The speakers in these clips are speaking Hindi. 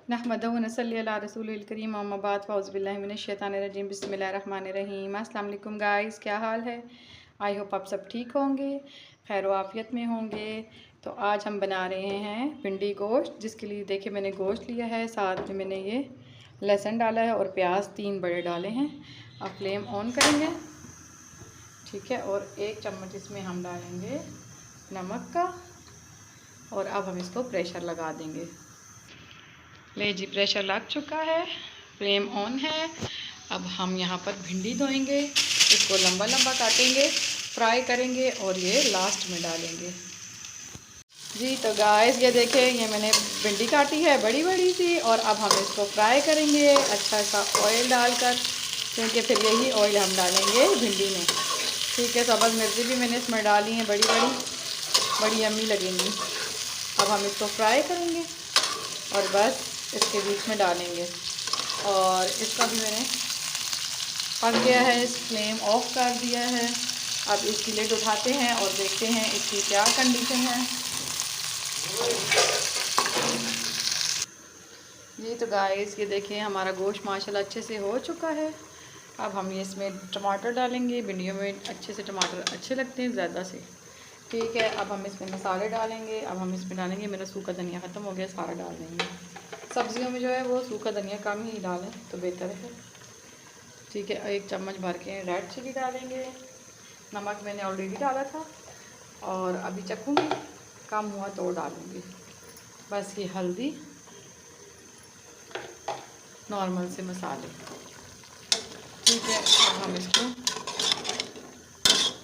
नहमदुहु व नसल्ली अला रसूलिल करीम अम्मा बाद फ़ौज़ बिल्लाहि मिनश शैतानिर रजीम बिस्मिल्लाहिर रहमानिर रहीम। अस्सलाम वालेकुम गाइस, क्या हाल है? आई होप आप सब ठीक होंगे, खैर आफियत में होंगे। तो आज हम बना रहे हैं भिंडी गोश्त, जिसके लिए देखिए मैंने गोश्त लिया है, साथ में मैंने ये लहसुन डाला है और प्याज 3 बड़े डाले हैं। अब फ्लेम ऑन करेंगे, ठीक है, और 1 चम्मच इसमें हम डालेंगे नमक का और अब हम इसको प्रेशर लगा देंगे। ले जी, प्रेशर लग चुका है, फ्लेम ऑन है। अब हम यहाँ पर भिंडी धोएंगे, इसको लंबा लंबा काटेंगे, फ्राई करेंगे और ये लास्ट में डालेंगे। जी तो गाइस ये देखें, ये मैंने भिंडी काटी है बड़ी बड़ी सी और अब हम इसको फ्राई करेंगे अच्छा सा ऑयल डालकर, क्योंकि फिर यही ऑयल हम डालेंगे भिंडी में। ठीक है, सब्ज़ मिर्ची भी मैंने इसमें डाली हैं, बड़ी बड़ी बड़ी यम्मी लगेंगी। अब हम इसको फ्राई करेंगे और बस इसके बीच में डालेंगे और इसका भी मैंने पक गया है, इस फ्लेम ऑफ कर दिया है। अब इसकी लिड उठाते हैं और देखते हैं इसकी क्या कंडीशन है। जी तो गाइस ये देखिए, हमारा गोश्त माशाल्लाह अच्छे से हो चुका है। अब हम ये इसमें टमाटर डालेंगे, भिंडियों में अच्छे से टमाटर अच्छे लगते हैं ज़्यादा से। ठीक है, अब हम इसमें मसाले डालेंगे। अब हम इसमें डालेंगे, मेरा सूखा धनिया ख़त्म हो गया, सारा डाल देंगे। सब्जियों में जो है वो सूखा धनिया कम ही डालें तो बेहतर है। ठीक है, 1 चम्मच भर के रेड चिली डालेंगे। नमक मैंने ऑलरेडी डाला था और अभी चखूँगी, कम हुआ तो डालूँगी। बस ये हल्दी, नॉर्मल से मसाले। ठीक है, अब हम इसको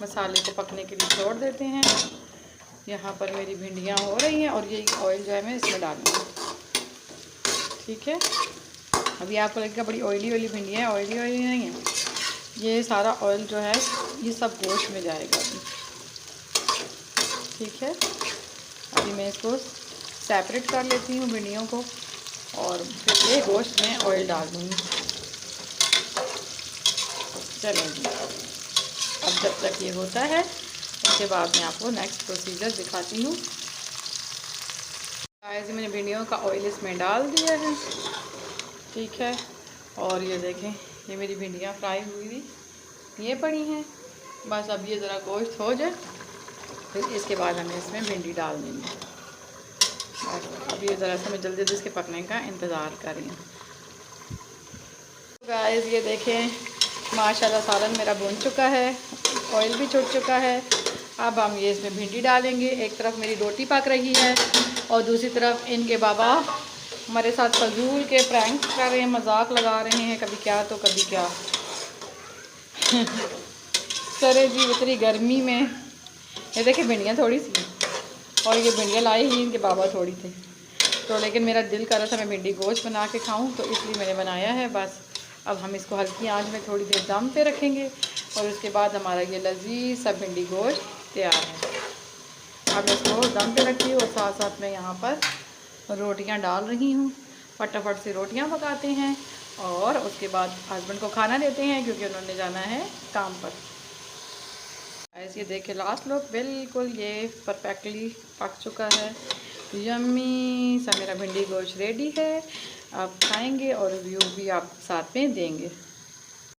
मसाले को पकने के लिए छोड़ देते हैं। यहाँ पर मेरी भिंडियाँ हो रही हैं और ये ऑयल जो है मैं इसमें डालूँगी। ठीक है, अभी आपको लगेगा बड़ी ऑयली भिंडियाँ हैं, ऑयली नहीं है। ये सारा ऑयल जो है ये सब गोश्त में जाएगा अभी। ठीक है, अभी मैं इसको सेपरेट कर लेती हूँ भिंडियों को और फिर ये गोश्त में ऑयल डाल दूँगी। चलो जी, अब जब तक ये होता है उसके बाद मैं आपको नेक्स्ट प्रोसीजर दिखाती हूँ। ऐसे मैंने भिंडियों का ऑयल इसमें डाल दिया है। ठीक है, और ये देखें, ये मेरी भिंडियाँ फ्राई हुई थी, ये पड़ी हैं। बस अब ये ज़रा गोश्त हो जाए फिर इसके बाद हमें इसमें भिंडी डाल देंगे। बस अब ये ज़रा सा मैं जल्दी इसके पकने का इंतज़ार कर रही हूँ। गाइस ये देखें, माशाल्लाह सालन मेरा भुन चुका है, ऑयल भी छूट चुका है। अब हम ये इसमें भिंडी डालेंगे। एक तरफ मेरी रोटी पक रही है और दूसरी तरफ इनके बाबा हमारे साथ फजूल के प्रैंक कर रहे हैं, मजाक लगा रहे हैं, कभी क्या तो कभी क्या। चले जी, इतनी गर्मी में ये देखिए भिंडियाँ थोड़ी सी और ये भिंडियाँ लाए ही इनके बाबा थोड़ी थे, तो लेकिन मेरा दिल कर रहा था मैं भिंडी गोश्त बना के खाऊं, तो इसलिए मैंने बनाया है। बस अब हम इसको हल्की आंच में थोड़ी देर दम पे रखेंगे और उसके बाद हमारा ये लजीज सा भिंडी गोश्त तैयार है। अब इसको दम पे रखिए और साथ साथ मैं यहाँ पर रोटियाँ डाल रही हूँ। फटाफट से रोटियाँ पकाते हैं और उसके बाद हस्बैंड को खाना देते हैं, क्योंकि उन्होंने जाना है काम पर। ऐसे ये देखिए लास्ट लुक, बिल्कुल ये परफेक्टली पक चुका है। यम्मी सा मेरा भिंडी गोश्त रेडी है। आप खाएंगे और रिव्यू भी आप साथ में देंगे।